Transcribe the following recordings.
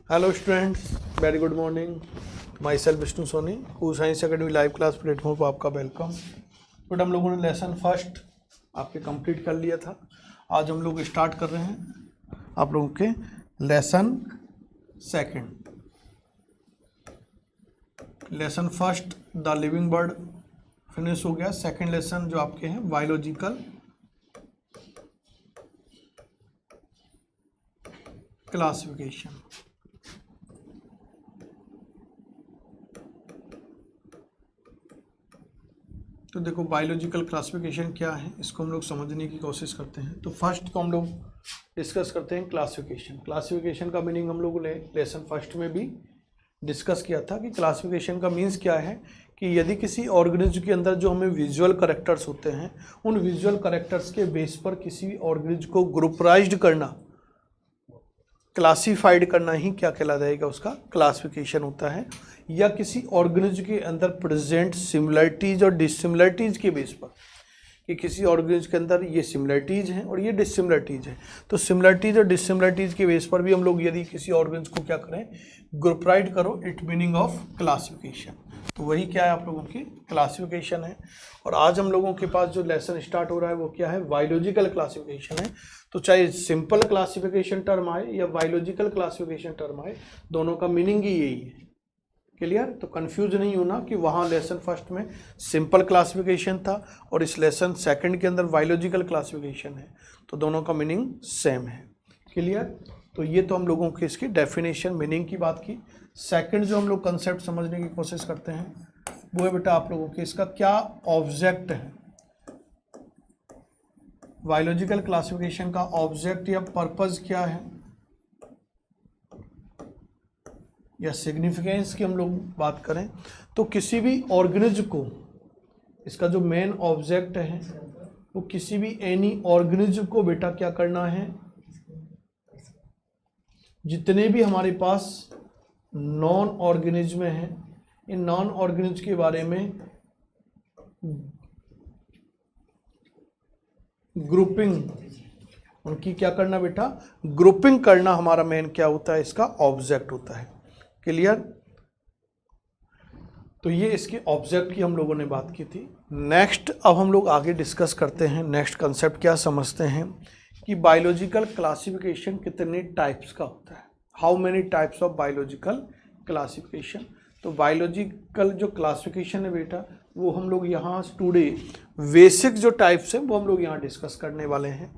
Hello students, very good morning. Myself Vishnu Soni, कू science academy live class platform पर आपका welcome. But हम लोगों ने लेसन फर्स्ट आपके कंप्लीट कर लिया था। आज हम लोग स्टार्ट कर रहे हैं आप लोगों के lesson second. Lesson first the living bird finish हो गया। सेकंड लेसन जो आपके हैं बायोलॉजिकल क्लासिफिकेशन। तो देखो बायोलॉजिकल क्लासिफिकेशन क्या है, इसको हम लोग समझने की कोशिश करते हैं। तो फर्स्ट को हम लोग डिस्कस करते हैं क्लासिफिकेशन। क्लासिफिकेशन का मीनिंग हम लोगों ने लेसन फर्स्ट में भी डिस्कस किया था कि क्लासिफिकेशन का मीन्स क्या है कि यदि किसी ऑर्गेनिज्म के अंदर जो हमें विजुअल कैरेक्टर्स होते हैं, उन विजुअल कैरेक्टर्स के बेस पर किसी ऑर्गेनिज्म को ग्रुपराइज्ड करना, क्लासिफाइड करना ही क्या कहला जाएगा, उसका क्लासिफिकेशन होता है। या किसी ऑर्गेनिज्म के अंदर प्रेजेंट सिमिलरिटीज और डिसिमिलरिटीज के बेस पर कि किसी ऑर्गेनिज्म के अंदर ये सिमिलरिटीज हैं और ये डिसिमिलरिटीज हैं, तो सिमिलरिटीज और डिसिमिलरिटीज के बेस पर भी हम लोग यदि किसी ऑर्गेनिज्म को क्या करें, ग्रुपराइड करो, इट मीनिंग ऑफ क्लासिफिकेशन। तो वही क्या है, आप लोगों की क्लासिफिकेशन है। और आज हम लोगों के पास जो लेसन स्टार्ट हो रहा है वो क्या है, बायोलॉजिकल क्लासिफिकेशन है। तो चाहे सिंपल क्लासिफिकेशन टर्म आए या बायोलॉजिकल क्लासिफिकेशन टर्म आए, दोनों का मीनिंग ही यही है। क्लियर? तो कंफ्यूज नहीं होना कि वहाँ लेसन फर्स्ट में सिंपल क्लासिफिकेशन था और इस लेसन सेकंड के अंदर बायोलॉजिकल क्लासिफिकेशन है, तो दोनों का मीनिंग सेम है। क्लियर? तो ये तो हम लोगों की इसकी डेफिनेशन मीनिंग की बात की। सेकंड जो हम लोग कंसेप्ट समझने की कोशिश करते हैं वो है बेटा आप लोगों के इसका क्या ऑब्जेक्ट है। बायोलॉजिकल क्लासिफिकेशन का ऑब्जेक्ट या पर्पस क्या है या सिग्निफिकेंस की हम लोग बात करें तो किसी भी ऑर्गेनिज्म को इसका जो मेन ऑब्जेक्ट है वो किसी भी एनी ऑर्गेनिज्म को बेटा क्या करना है, जितने भी हमारे पास नॉन ऑर्गेनिज्म हैं, इन नॉन ऑर्गेनिज्म के बारे में ग्रुपिंग, उनकी क्या करना बेटा, ग्रुपिंग करना हमारा मेन क्या होता है, इसका ऑब्जेक्ट होता है। क्लियर? तो ये इसके ऑब्जेक्ट की हम लोगों ने बात की थी। नेक्स्ट अब हम लोग आगे डिस्कस करते हैं, नेक्स्ट कंसेप्ट क्या समझते हैं कि बायोलॉजिकल क्लासिफिकेशन कितने टाइप्स का होता है। How many types of biological classification. तो बायोलॉजिकल जो क्लासिफिकेशन है बेटा वो हम लोग यहाँ टुडे बेसिक जो टाइप्स हैं वो हम लोग यहाँ डिस्कस करने वाले हैं।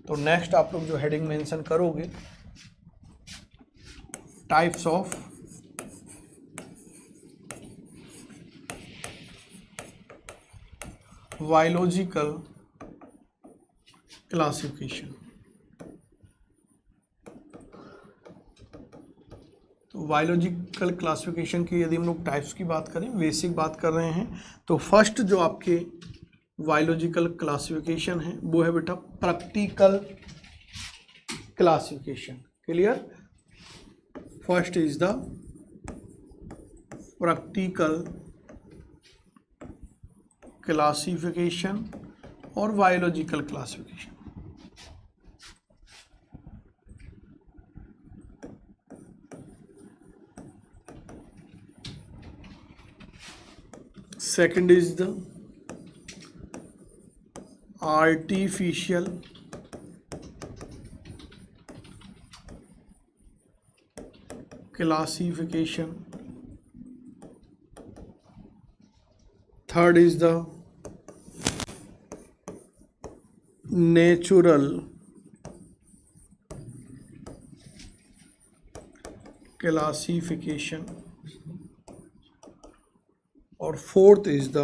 तो नेक्स्ट आप लोग जो हेडिंग मेंशन करोगे, टाइप्स ऑफ बायोलॉजिकल क्लासिफिकेशन। तो बायोलॉजिकल क्लासिफिकेशन की यदि हम लोग टाइप्स की बात करें, बेसिक बात कर रहे हैं, तो फर्स्ट जो आपके बायोलॉजिकल क्लासिफिकेशन है वो है बेटा practical classification. Clear? First is the practical classification और biological classification. Second is the artificial classification. Third is the natural classification और फोर्थ इज द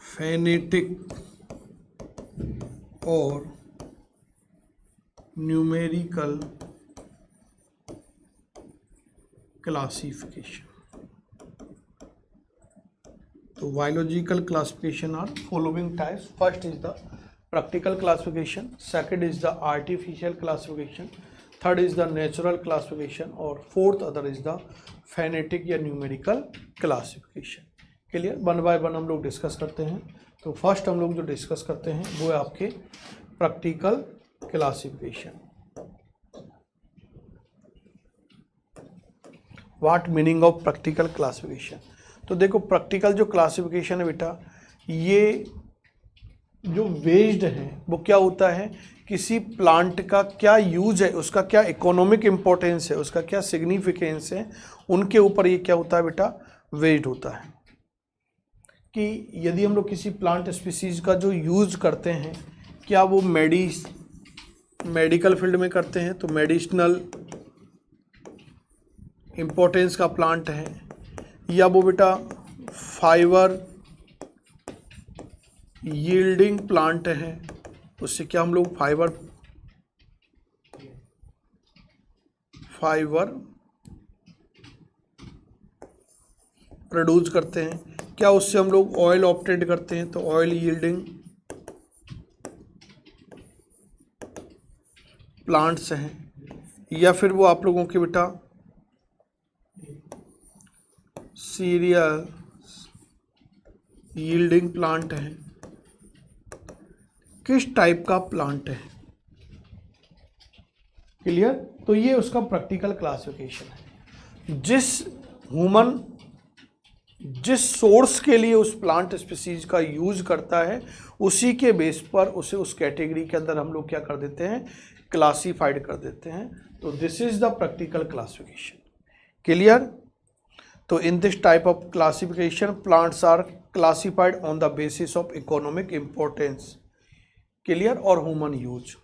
फेनेटिक और न्यूमेरिकल क्लासिफिकेशन। तो biological classification are following types. First is the practical classification, second is the artificial classification, third is the natural classification और fourth other is the phenetic या numerical classification. Clear? One by one हम लोग discuss करते हैं। तो first हम लोग जो डिस्कस करते हैं वो है आपके practical classification. What meaning of practical classification? तो देखो प्रैक्टिकल जो क्लासिफिकेशन है बेटा, ये जो वेज्ड है वो क्या होता है, किसी प्लांट का क्या यूज है, उसका क्या इकोनॉमिक इम्पोर्टेंस है, उसका क्या सिग्निफिकेंस है, उनके ऊपर ये क्या होता है बेटा, वेज्ड होता है। कि यदि हम लोग किसी प्लांट स्पीसीज का जो यूज करते हैं, क्या वो मेडिकल फील्ड में करते हैं तो मेडिसिनल इम्पोर्टेंस का प्लांट है, या वो बेटा फाइबर यील्डिंग प्लांट है, उससे क्या हम लोग फाइबर प्रोड्यूस करते हैं, क्या उससे हम लोग ऑयल ऑब्टेन करते हैं तो ऑयल यील्डिंग प्लांट्स हैं, या फिर वो आप लोगों के बेटा सीरियल यील्डिंग प्लांट है, किस टाइप का प्लांट है। क्लियर? तो ये उसका प्रैक्टिकल क्लासिफिकेशन है। जिस सोर्स के लिए उस प्लांट स्पीसीज का यूज करता है, उसी के बेस पर उसे उस कैटेगरी के अंदर हम लोग क्या कर देते हैं, क्लासिफाइड कर देते हैं। तो this is the practical classification. Clear? तो in this type of classification plants are classified on the basis of economic importance, clear, और ह्यूमन यूज।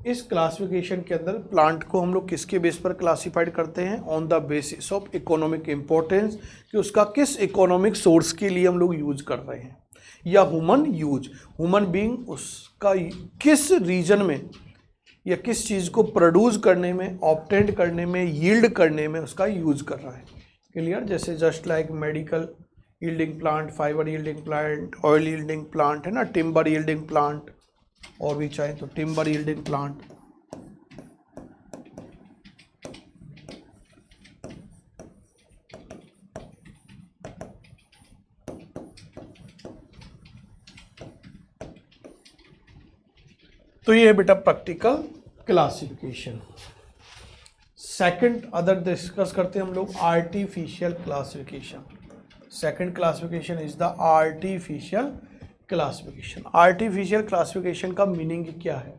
इस क्लासिफिकेशन के अंदर प्लांट को हम लोग किसके बेस पर क्लासिफाइड करते हैं, on the basis of economic importance, कि उसका किस इकोनॉमिक सोर्स के लिए हम लोग यूज कर रहे हैं, या ह्यूमन यूज, ह्यूमन बीइंग उसका किस रीजन में या किस चीज़ को प्रोड्यूस करने में, ऑब्टेंड करने में, यील्ड करने में उसका यूज कर रहा है। क्लियर? जैसे just like medical yielding plant, fibre yielding plant, oil yielding plant है ना, टिम्बर यील्डिंग प्लांट, और भी चाहे तो टिम्बर यील्डिंग प्लांट। तो ये है बेटा practical classification. Second other discuss करते हैं हम लोग artificial classification. Second classification is the artificial classification. Artificial classification का मीनिंग क्या है,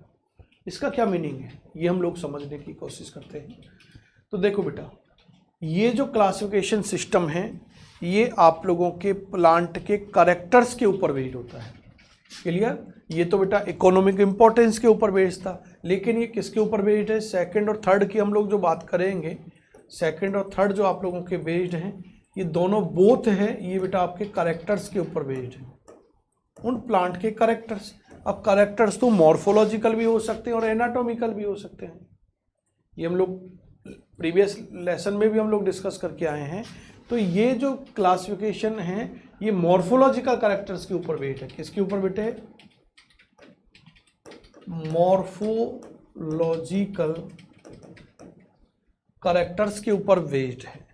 इसका क्या मीनिंग है, ये हम लोग समझने की कोशिश करते हैं। तो देखो बेटा, ये जो क्लासिफिकेशन सिस्टम है ये आप लोगों के प्लांट के कैरेक्टर्स के ऊपर बेस्ड होता है। क्लियर? ये तो बेटा इकोनॉमिक इंपॉर्टेंस के ऊपर बेस्ड था, लेकिन ये किसके ऊपर बेस्ड है, सेकंड और थर्ड की हम लोग जो बात करेंगे, सेकंड और थर्ड जो आप लोगों के बेस्ड हैं, ये दोनों बोथ है, ये बेटा आपके कैरेक्टर्स के ऊपर बेस्ड है, उन प्लांट के कैरेक्टर्स। अब कैरेक्टर्स तो मॉर्फोलॉजिकल भी हो सकते हैं और एनाटॉमिकल भी हो सकते हैं। ये हम लोग प्रीवियस लेसन में भी हम लोग डिस्कस करके आए हैं। तो ये जो क्लासिफिकेशन है ये मॉर्फोलॉजिकल कैरेक्टर्स के ऊपर बेस्ड है। किसके ऊपर बेटे? मॉर्फोलॉजिकल कैरेक्टर्स के ऊपर बेस्ड है।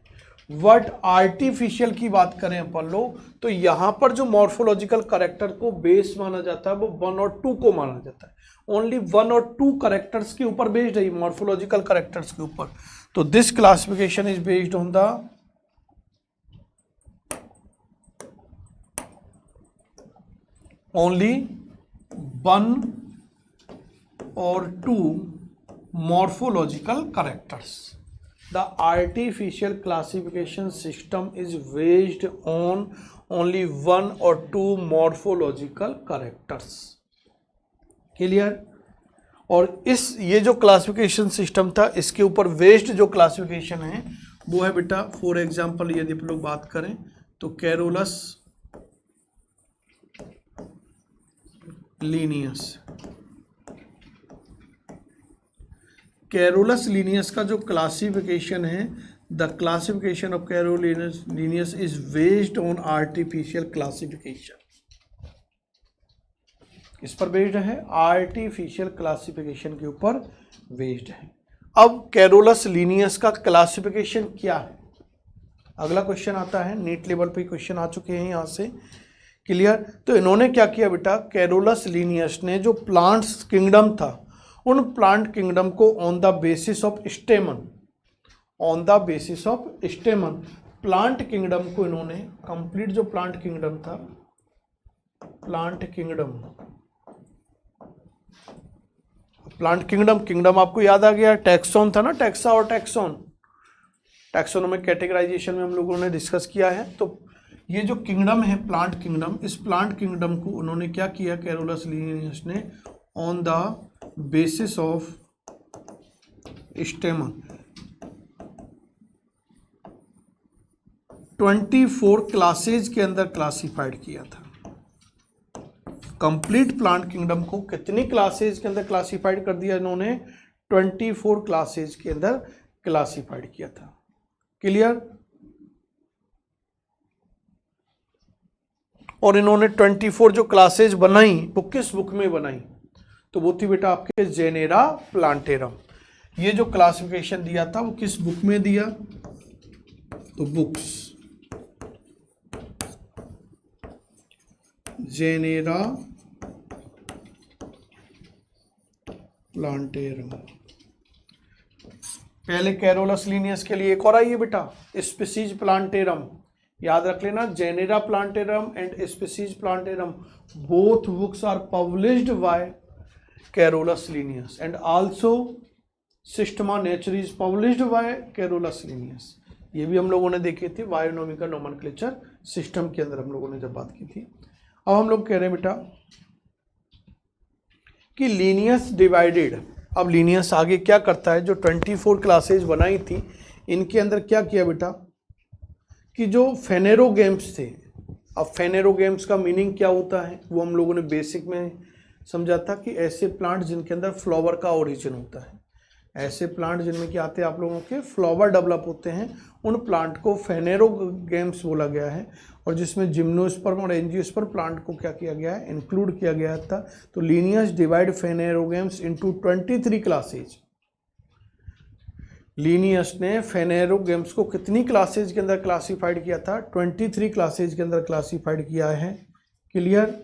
वर्ड आर्टिफिशियल की बात करें अपन लोग, तो यहां पर जो मॉर्फोलॉजिकल कैरेक्टर को बेस माना जाता है वो 1 और 2 को माना जाता है। ओनली 1 और 2 कैरेक्टर्स के ऊपर बेस्ड है, मॉर्फोलॉजिकल कैरेक्टर्स के ऊपर। तो this classification is based on the only 1 और 2 morphological characters. The artificial classification system is based on only 1 or 2 morphological characters. Clear? और ये जो क्लासिफिकेशन सिस्टम था इसके ऊपर बेस्ड जो क्लासिफिकेशन है वो है बेटा, फॉर एग्जांपल यदि आप लोग बात करें तो कैरोलस लीनियस। कैरोलस लीनियस का जो क्लासिफिकेशन है, the classification of Carolus Linnaeus is based on artificial classification. इस पर बेस्ड है, आर्टिफिशियल क्लासिफिकेशन के ऊपर बेस्ड है। अब कैरोलस लीनियस का क्लासिफिकेशन क्या है, अगला क्वेश्चन आता है, नीट लेवल पे क्वेश्चन आ चुके हैं यहाँ से। क्लियर? तो इन्होंने क्या किया बेटा, कैरोलस लीनियस ने जो प्लांट्स किंगडम था उन प्लांट किंगडम को on the basis of स्टेमन, on the basis of स्टेमन plant kingdom को इन्होंने कंप्लीट, जो प्लांट किंगडम था, plant kingdom, plant kingdom, kingdom आपको याद आ गया, टैक्सॉन था ना, टैक्सा और टैक्सॉन, टैक्सोनोमिक कैटेगराइजेशन में हम लोगों ने डिस्कस किया है। तो ये जो किंगडम है प्लांट किंगडम, इस प्लांट किंगडम को उन्होंने क्या किया, कैरोलस लिनियस ने, on the basis of स्टेमन 24 classes के अंदर क्लासिफाइड किया था। कंप्लीट प्लांट किंगडम को कितनी क्लासेज के अंदर क्लासिफाइड कर दिया इन्होंने, 24 क्लासेज के अंदर क्लासिफाइड किया था। क्लियर? और इन्होंने 24 जो क्लासेज बनाई वो किस बुक में बनाई, तो वो थी बेटा आपके जेनेरा प्लांटेरम। ये जो क्लासिफिकेशन दिया था वो किस बुक में दिया, तो बुक्स जेनेरा प्लांटेरम। पहले कैरोलस लिनियस के लिए एक और आई है बेटा, स्पीसीज प्लांटेरम, याद रख लेना, Genera Plantarum and Species Plantarum both books are published by Carolus Linnaeus and also Systema Naturae published by Carolus Linnaeus. ये भी हम लोगों ने देखे थे बायोनॉमिकल नोमेनक्लेचर सिस्टम के अंदर हम लोगों ने जब बात की थी। अब हम लोग कह रहे हैं बेटा कि लीनियस डिवाइडेड, अब लीनियस आगे क्या करता है, जो 24 क्लासेज बनाई थी इनके अंदर क्या किया बेटा कि जो फेनेरोगेम्स थे, अब फेनेरोगेम्स का मीनिंग क्या होता है वो हम लोगों ने बेसिक में समझा था कि ऐसे प्लांट जिनके अंदर फ्लावर का ओरिजिन होता है, ऐसे प्लांट जिनमें क्या आते हैं आप लोगों के फ्लावर डेवलप होते हैं, उन प्लांट को फेनेरोगेम्स बोला गया है। और जिसमें जिम्नोस्पर्म और एंजियोस्पर्म प्लांट को क्या किया गया है, इंक्लूड किया गया था। तो Linnaeus divide phanerogams into 23 classes. Linnaeus ने फेनेरोगेम्स को कितनी क्लासेज के अंदर क्लासिफाइड किया था, 23 क्लासेज के अंदर क्लासिफाइड किया है। क्लियर?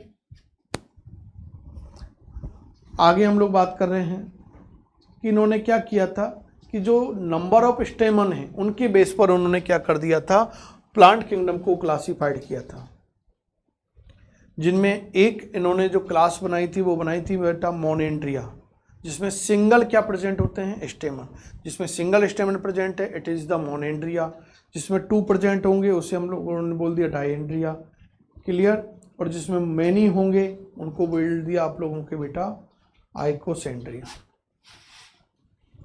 आगे हम लोग बात कर रहे हैं कि इन्होंने क्या किया था कि जो नंबर ऑफ स्टेमन है उनके बेस पर उन्होंने क्या कर दिया था, प्लांट किंगडम को क्लासिफाइड किया था, जिनमें एक इन्होंने जो क्लास बनाई थी वो बनाई थी बेटा मोनेंड्रिया, जिसमें सिंगल क्या प्रेजेंट होते हैं, स्टेमन। जिसमें सिंगल स्टेमन प्रेजेंट है इट इज़ द मोनेंड्रिया, जिसमें 2 प्रेजेंट होंगे उसे हम लोगों ने बोल दिया डायेंड्रिया। क्लियर? और जिसमें मैनी होंगे उनको बोल दिया आप लोगों के बेटा आइकोसेंड्रिया।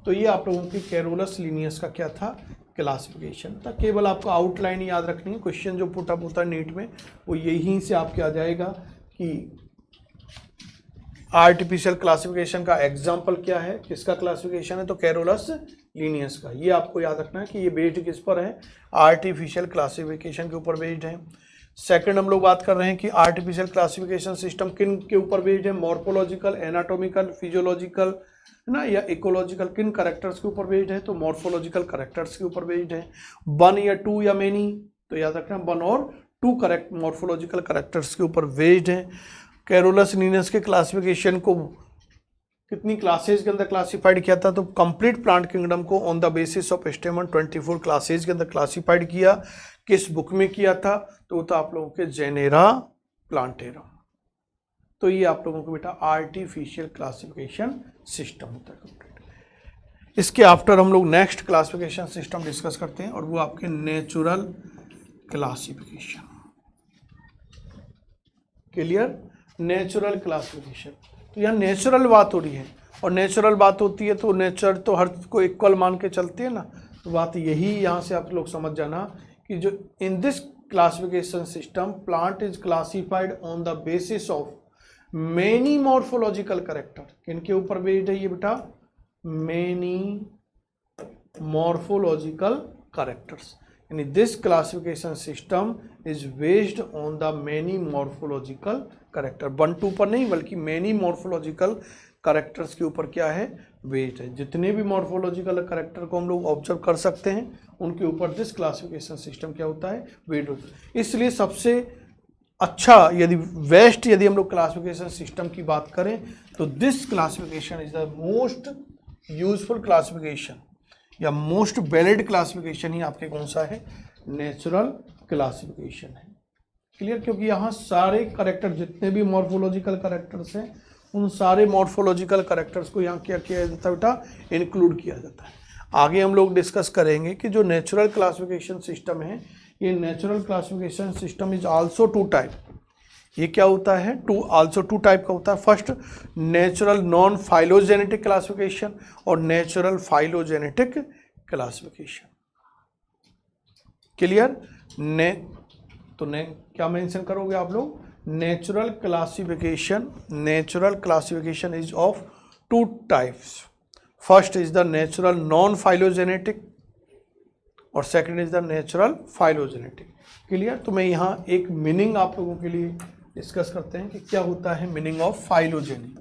तो ये आप लोगों की कैरोलस लिनियस का क्या था, क्लासिफिकेशन था। केवल आपको आउटलाइन याद रखनी है, क्वेश्चन जो पुटअप होता है नीट में वो यहीं से आपके आ जाएगा कि आर्टिफिशियल क्लासिफिकेशन का एग्जाम्पल क्या है, किसका क्लासिफिकेशन है, तो कैरोलस लिनियस का। ये आपको याद रखना है कि ये बेस्ड किस पर है, आर्टिफिशियल क्लासिफिकेशन के ऊपर बेस्ड है। सेकंड हम लोग बात कर रहे हैं कि आर्टिफिशियल क्लासिफिकेशन सिस्टम किन के ऊपर बेस्ड है, मॉर्फोलॉजिकल, एनाटॉमिकल, फिजियोलॉजिकल है ना, या इकोलॉजिकल, किन करेक्टर्स के ऊपर बेस्ड है, तो मॉर्फोलॉजिकल करेक्टर्स के ऊपर बेस्ड है। 1 या 2 या मेनी, तो याद रखना 1 और 2 करेक्ट मॉर्फोलॉजिकल करेक्टर्स के ऊपर बेस्ड है। कैरोलस लिनियस के क्लासिफिकेशन को कितनी क्लासेज के अंदर क्लासिफाइड किया था, तो कंप्लीट प्लांट किंगडम को on the basis of स्टेमन 24 classes के अंदर क्लासिफाइड किया। किस बुक में किया था, तो वो था आप लोगों के जेनेरा प्लांटेरम। तो ये आप लोगों को बेटा आर्टिफिशियल क्लासिफिकेशन सिस्टम होता है कंप्लीट। इसके आफ्टर हम लोग नेक्स्ट क्लासिफिकेशन सिस्टम डिस्कस करते हैं और वो आपके natural classification. Clear? Natural classification, तो यहाँ नेचुरल बात हो रही है और नेचुरल बात होती है तो नेचर तो हर को इक्वल मान के चलते हैं ना। तो बात यही यहाँ से आप लोग समझ जाना कि जो in this classification system plant is classified on the basis of many morphological character. किनके ऊपर बेस्ड है ये बेटा, मेनी मॉर्फोलॉजिकल करेक्टर्स, यानी this classification system is based on the many morphological character. 1-2 पर नहीं बल्कि मेनी मॉर्फोलॉजिकल करेक्टर्स के ऊपर क्या है, बेस्ड है। जितने भी मॉर्फोलॉजिकल करेक्टर को हम लोग ऑब्जर्व कर सकते हैं उनके ऊपर दिस क्लासिफिकेशन सिस्टम क्या होता है, बेस्ड होता है। इसलिए सबसे अच्छा यदि बेस्ट यदि हम लोग क्लासिफिकेशन सिस्टम की बात करें तो this classification is the most useful classification या मोस्ट वैलिड क्लासिफिकेशन ही आपके कौन सा है, नेचुरल क्लासिफिकेशन है। क्लियर, क्योंकि यहाँ सारे करेक्टर जितने भी मॉर्फोलॉजिकल करेक्टर्स हैं उन सारे मॉर्फोलॉजिकल करेक्टर्स को यहाँ क्या किया जाता है बेटा, इंक्लूड किया जाता है। आगे हम लोग डिस्कस करेंगे कि जो नेचुरल क्लासिफिकेशन सिस्टम है, ये natural classification system is also two type. ये क्या होता है, आल्सो टू टाइप का होता है। First natural non phylogenetic classification और नेचुरल फाइलोजेनेटिक क्लासिफिकेशन। क्लियर, क्या मेंशन करोगे आप लोग, natural classification is of two types. First is the natural non phylogenetic और second is the natural phylogenetic. Clear, तो मैं यहाँ एक मीनिंग आप लोगों के लिए डिस्कस करते हैं कि क्या होता है मीनिंग ऑफ फाइलोजेनी।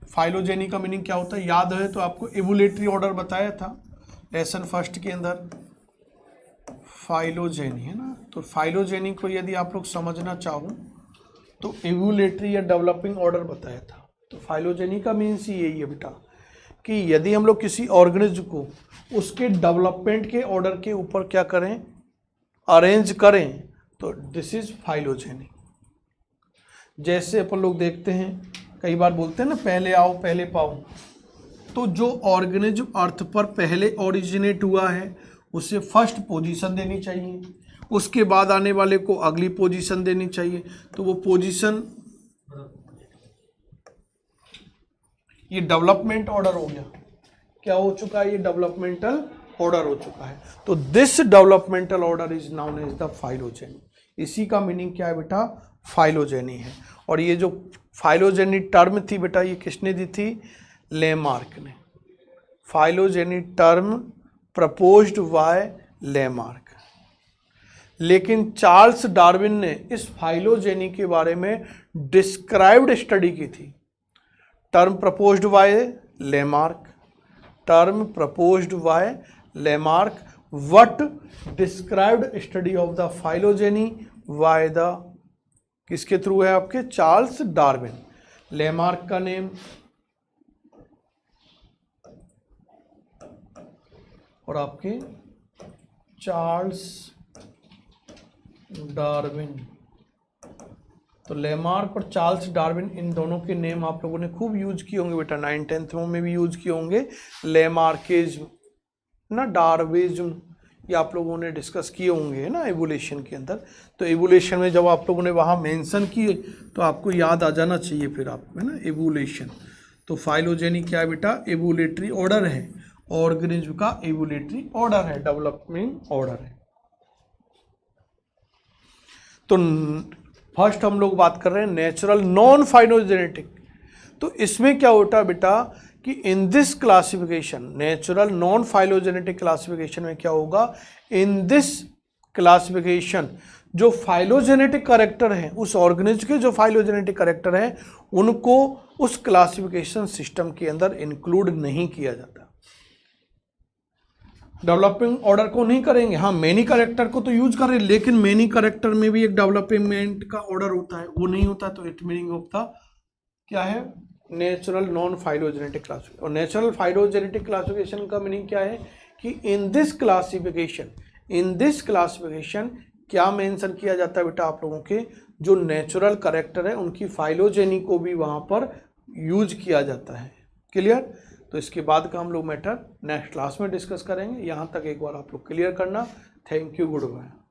फाइलोजेनी का मीनिंग क्या होता है, याद है तो आपको एवोल्यूटरी ऑर्डर बताया था लेसन फर्स्ट के अंदर, फाइलोजेनी है ना। तो फाइलोजेनी को यदि आप लोग समझना चाहो तो एवोल्यूटरी या डेवलपिंग ऑर्डर बताया था। तो फाइलोजेनी का मीन्स ही यही है बेटा कि यदि हम लोग किसी ऑर्गेनिज्म को उसके डेवलपमेंट के ऑर्डर के ऊपर क्या करें, अरेंज करें, तो दिस इज फाइलोजेनी। जैसे अपन लोग देखते हैं, कई बार बोलते हैं ना पहले आओ पहले पाओ, तो जो ऑर्गेनिज्म अर्थ पर पहले ओरिजिनेट हुआ है उसे फर्स्ट पोजीशन देनी चाहिए, उसके बाद आने वाले को अगली पोजीशन देनी चाहिए। तो वो पोजीशन, ये डेवलपमेंट ऑर्डर हो गया, क्या हो चुका है, ये डेवलपमेंटल ऑर्डर हो चुका है। तो this developmental order is known as the phylogeny. इसी का मीनिंग क्या है बेटा, फाइलोजेनी है। और ये जो फाइलोजेनी टर्म थी बेटा, ये किसने दी थी, लेमार्क ने। Phylogeny term proposed by Lamarck. लेकिन चार्ल्स डार्विन ने इस फाइलोजेनी के बारे में डिस्क्राइब्ड स्टडी की थी। Term proposed by Lamarck, term proposed by Lamarck, what described study of the phylogeny by the, किसके थ्रू है आपके, चार्ल्स डार्विन। लेमार्क का नेम और आपके चार्ल्स डार्विन। तो लेमार्क और चार्ल्स डार्विन, इन दोनों के नेम आप लोगों ने खूब यूज किए होंगे बेटा, 9th-10th में भी यूज किए होंगे। लेमार्किज्म ना, डार्विज्म, ये आप लोगों ने डिस्कस किए होंगे ना एवोल्यूशन के अंदर। तो एवोल्यूशन में जब आप लोगों ने वहाँ मेंशन किए तो आपको याद आ जाना चाहिए फिर आपको, है ना, एवोल्यूशन। तो फाइलोजेनी क्या है बेटा, एवोल्यूटरी ऑर्डर है, ऑर्गेनिज्म का एवोल्यूटरी ऑर्डर है, डेवलपमेंट ऑर्डर है। तो फर्स्ट हम लोग बात कर रहे हैं नेचुरल नॉन फाइलोजेनेटिक। तो इसमें क्या होता है बेटा कि in this classification, natural non phylogenetic classification में क्या होगा, इन दिस क्लासिफिकेशन जो फाइलोजेनेटिक करेक्टर हैं, उस ऑर्गेनिज्म के जो फाइलोजेनेटिक करेक्टर हैं उनको उस क्लासिफिकेशन सिस्टम के अंदर इंक्लूड नहीं किया जाता। डेवलपिंग ऑर्डर को नहीं करेंगे, हाँ मेनी करेक्टर को तो यूज करें, लेकिन मेनी करेक्टर में भी एक डेवलपमेंट का ऑर्डर होता है, वो नहीं होता। तो इट मीनिंग ऑफ द क्या है, नेचुरल नॉन फाइलोजेनेटिक क्लासिफिकेशन। और नेचुरल फाइलोजेनेटिक क्लासिफिकेशन का मीनिंग क्या है कि इन दिस क्लासिफिकेशन क्या मेंशन किया जाता है बेटा, आप लोगों के जो नेचुरल करेक्टर है उनकी फाइलोजेनी को भी वहां पर यूज किया जाता है। क्लियर, तो इसके बाद का हम लोग मैटर नेक्स्ट क्लास में डिस्कस करेंगे। यहाँ तक एक बार आप लोग क्लियर करना। Thank you, good bye.